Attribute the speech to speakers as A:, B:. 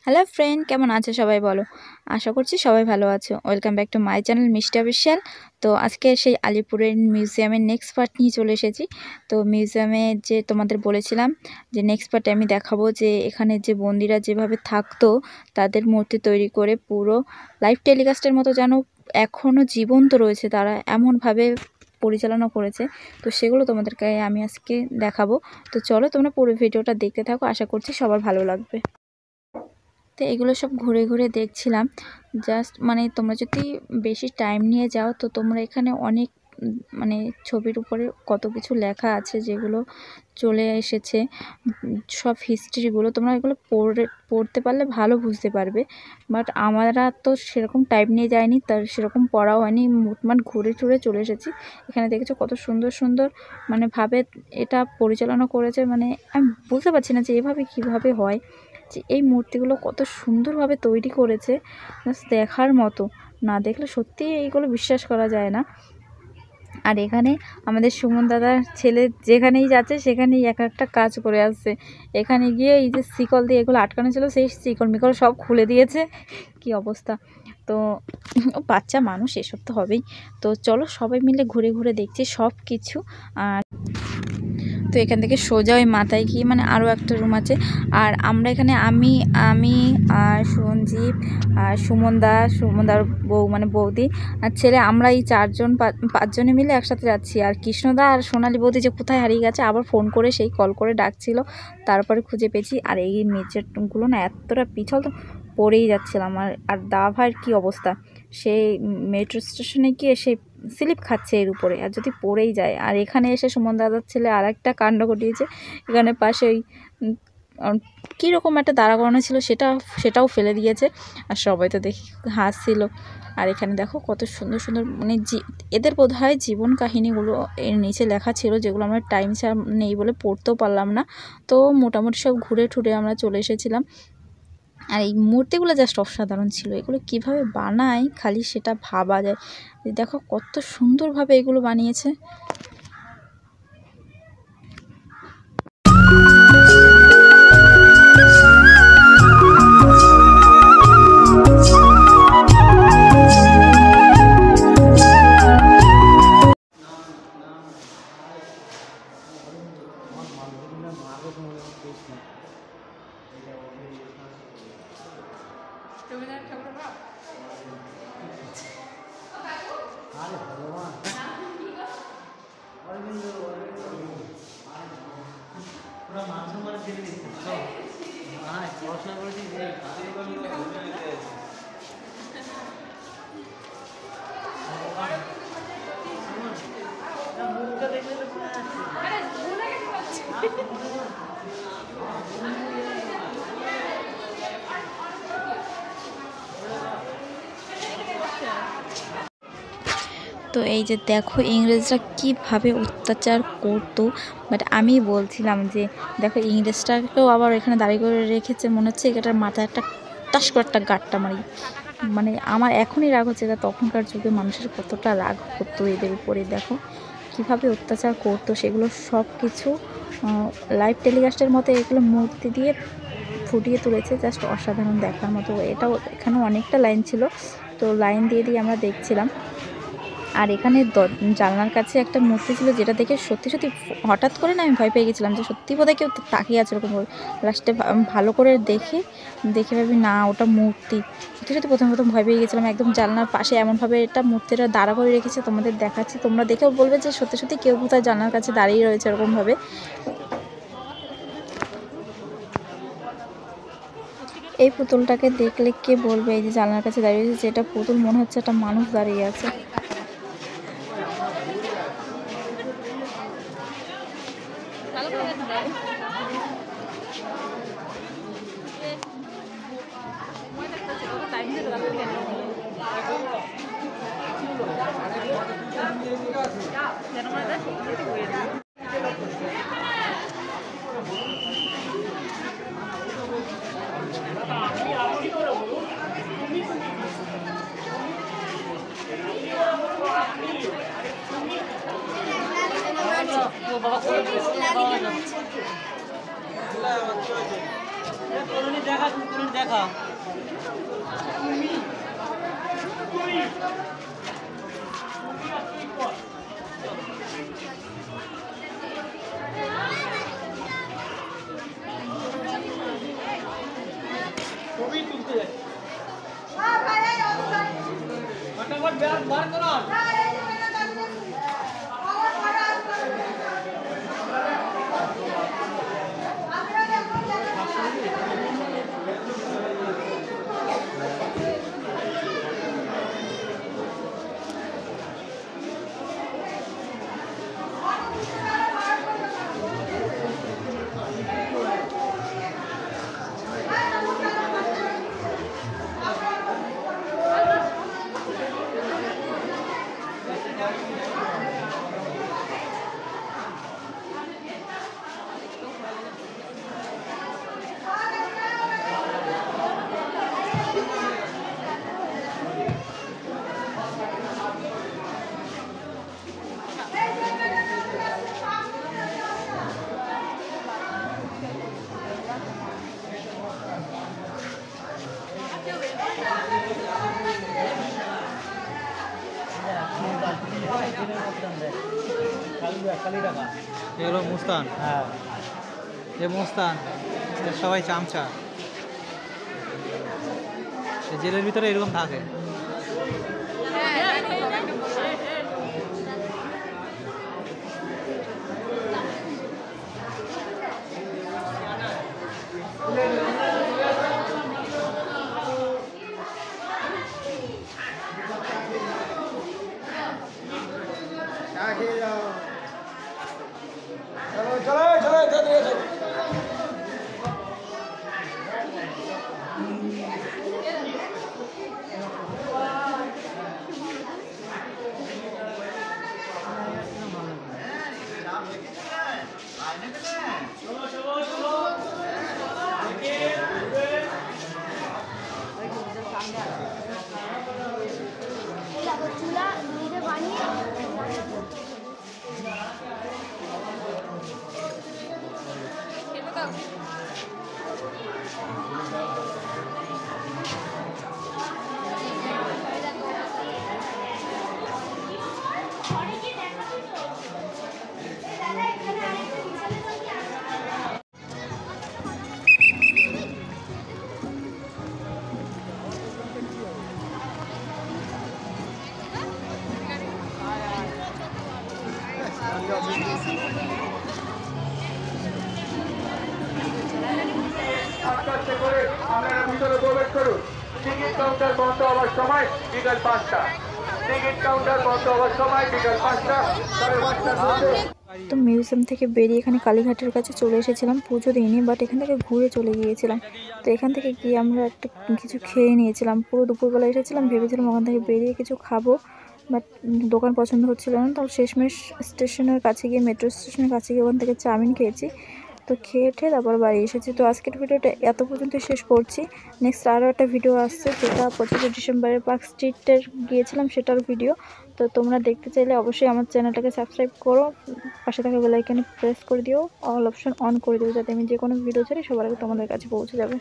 A: Hello friend, কেমন আছো সবাই বলো। আশা করছি সবাই ভালো আছো। Welcome back to my channel মিষ্টি অফিসিয়াল। তো আজকে সেই আলিপুরের মিউজিয়ামের নেক্সট পার্ট নিয়ে চলে এসেছি। তো মিউজিয়ামে যে তোমাদের বলেছিলাম যে নেক্সট পার্টে আমি দেখাবো যে এখানে যে বন্দিরা যেভাবে থাকতো তাদের মূর্তি তৈরি করে পুরো লাইভ টেলিকাস্টের মতো যেন এখনও জীবন্ত রয়েছে, তারা এমনভাবে পরিচালনা করেছে। তো সেগুলো তোমাদেরকে আমি আজকে দেখাবো। তো চলো তোমরা পুরো ভিডিওটা দেখতে থাকো, আশা করছি সবার ভালো লাগবে। তো এগুলো সব ঘুরে ঘুরে দেখছিলাম। জাস্ট মানে তোমরা যদি বেশি টাইম নিয়ে যাও তো তোমরা এখানে অনেক মানে ছবির উপরে কত কিছু লেখা আছে যেগুলো চলে এসেছে, সব হিস্ট্রিগুলো তোমরা এগুলো পড়তে পারলে ভালো বুঝতে পারবে। বাট আমরা তো সেরকম টাইম নিয়ে যাইনি, তার সেরকম পড়াও হয়নি, মোটমাট ঘুরে টুরে চলে এসেছি। এখানে দেখেছো কত সুন্দর সুন্দর মানে ভাবে এটা পরিচালনা করেছে। মানে আমি বুঝতে পারছি না যে এভাবে কিভাবে হয়, যে এই মূর্তিগুলো কত সুন্দরভাবে তৈরি করেছে, জাস্ট দেখার মতো। না দেখলে সত্যি এইগুলো বিশ্বাস করা যায় না। আর এখানে আমাদের সুমন দাদার ছেলে যেখানেই যাচ্ছে সেখানেই এক একটা কাজ করে আসছে। এখানে গিয়ে এই যে শিকল দিয়ে এগুলো আটকানো ছিল সেই শিকল মিকল সব খুলে দিয়েছে, কি অবস্থা। তো বাচ্চা মানুষ এসব তো হবেই। তো চলো সবাই মিলে ঘুরে ঘুরে দেখছি সব কিছু। আর তো এখান থেকে সোজা ওই মাথায় গিয়ে মানে আরও একটা রুম আছে। আর আমরা এখানে আমি আমি আর সঞ্জীব আর সুমনদার বউ মানে বৌদি আর ছেলে, আমরা এই পাঁচজনে মিলে একসাথে যাচ্ছি। আর কৃষ্ণদা আর সোনালী বৌদি যে কোথায় হারিয়ে গেছে, আবার ফোন করে সেই কল করে ডাকছিল, তারপরে খুঁজে পেয়েছি। আর এই মেঝেগুলো না এতটা পিছল, তো পড়েই যাচ্ছিলাম। আর দা ভাইয়ের কী অবস্থা, সেই মেট্রো স্টেশনে গিয়ে সেই স্লিপ খাচ্ছে এর উপরে, আর যদি পড়েই যায়। আর এখানে এসে সুমন দাদার ছেলে আর একটা কাণ্ড ঘটিয়েছে। এখানে পাশে ওই কীরকম একটা দাঁড়া করানো ছিল সেটাও ফেলে দিয়েছে। আর সবাই তো দেখি হাসছিল। আর এখানে দেখো কত সুন্দর সুন্দর মানে এদের বোধ হয় জীবন কাহিনীগুলো এর নিচে লেখা ছিল, যেগুলো আমরা টাইম নেই বলে পড়তেও পারলাম না। তো মোটামুটি সব ঘুরে ঠুরে আমরা চলে এসেছিলাম। আর এই মূর্তিগুলো জাস্ট অসাধারণ ছিল। এগুলো কিভাবে বানায় খালি সেটা ভাবা যায়। দেখো কত সুন্দরভাবে এগুলো বানিয়েছে। তো এই যে দেখো ইংরেজরা কীভাবে অত্যাচার করতো। বাট আমি বলছিলাম যে দেখো ইংরেজটাকেও আবার এখানে দাঁড়িয়ে করে রেখেছে, মনে হচ্ছে এটার মাথায় একটা টাস করে একটা গাঁটটা মারি। মানে আমার এখনই রাগ হচ্ছে, এটা তখনকার যুগে মানুষের কতটা রাগ করতো এদের উপরে। দেখো কীভাবে অত্যাচার করতো, সেগুলো সব কিছু লাইভ টেলিকাস্টের মতো এগুলো মূর্তি দিয়ে ফুটিয়ে তুলেছে, জাস্ট অসাধারণ দেখার মতো। এটাও এখানে অনেকটা লাইন ছিল, তো লাইন দিয়ে আমরা দেখছিলাম। আর এখানে জানলার কাছে একটা মূর্তি ছিল, যেটা দেখে সত্যি সত্যি হঠাৎ করে না আমি ভয় পেয়ে গেছিলাম যে সত্যি বোধহয় কেউ তাকিয়ে আছে এরকমভাবে। লাস্টে ভালো করে দেখে ভাবি না ওটা মূর্তি। সত্যি সত্যি প্রথম ভয় পেয়ে গেছিলাম। একদম জানলার পাশে এমনভাবে এটা মূর্তিটা দাঁড়া করে রেখেছে, তোমাদের দেখাচ্ছি, তোমরা দেখেও বলবে যে সত্যি সত্যি কেউ কোথায় জানলার কাছে দাঁড়িয়ে রয়েছে এরকমভাবে। এই পুতুলটাকে দেখলে কে বলবে এই যে জানলার কাছে দাঁড়িয়ে রয়েছে, যেটা পুতুল মনে হচ্ছে একটা মানুষ দাঁড়িয়ে আছে।
B: দেখা ছবি তুলতে যাচ্ছি ফটাফট বার করো এগুলো মুস্তান, হ্যাঁ এ মুস্তান, সবাই চামচা। জেলের ভিতরে এরকম থাকে।
C: চলো চলো চলো
D: চুলা নিজে বানিয়ে
E: আস্তে করে আপনারা ভিতরে প্রবেশ করুন। টিকিট কাউন্টার বন্ধ হওয়ার সময় বিকাল 5টা। টিকিট কাউন্টার বন্ধ হওয়ার সময় বিকাল 5টা, সাড়ে 5টার মধ্যে।
A: তো মিউজিয়াম থেকে বেরিয়ে এখানে কালীঘাটের কাছে চলে এসেছিলাম, পুজো দিইনি বাট এখান থেকে ঘুরে চলে গিয়েছিলাম। তো এখান থেকে গিয়ে আমরা একটা কিছু খেয়ে নিয়েছিলাম, পুরো দুপুরবেলা এসেছিলাম, ভেবেছিলাম ওখান থেকে বেরিয়ে কিছু খাবো বাট দোকান পছন্দ হচ্ছিল না। তাও শেষমেশ স্টেশনের কাছে গিয়ে, মেট্রো স্টেশনের কাছে গিয়ে ওখান থেকে চাউমিন খেয়েছি। তো খেয়ে ঠেয়ে তারপর বাড়ি এসেছি। তো আজকের ভিডিওটা এত পর্যন্ত শেষ করছি। নেক্সট আরও একটা ভিডিও আসছে, যেটা 25শে ডিসেম্বরে পার্ক স্ট্রিটের গিয়েছিলাম সেটার ভিডিও। তো তোমরা দেখতে চাইলে অবশ্যই আমার চ্যানেলটাকে সাবস্ক্রাইব করো, পাশে থাকা বেল আইকনে প্রেস করে দিও, অল অপশন অন করে দিও, যাতে আমি যে কোনো ভিডিও ছাড়ি সবার আগে তোমাদের কাছে পৌঁছে যাবে।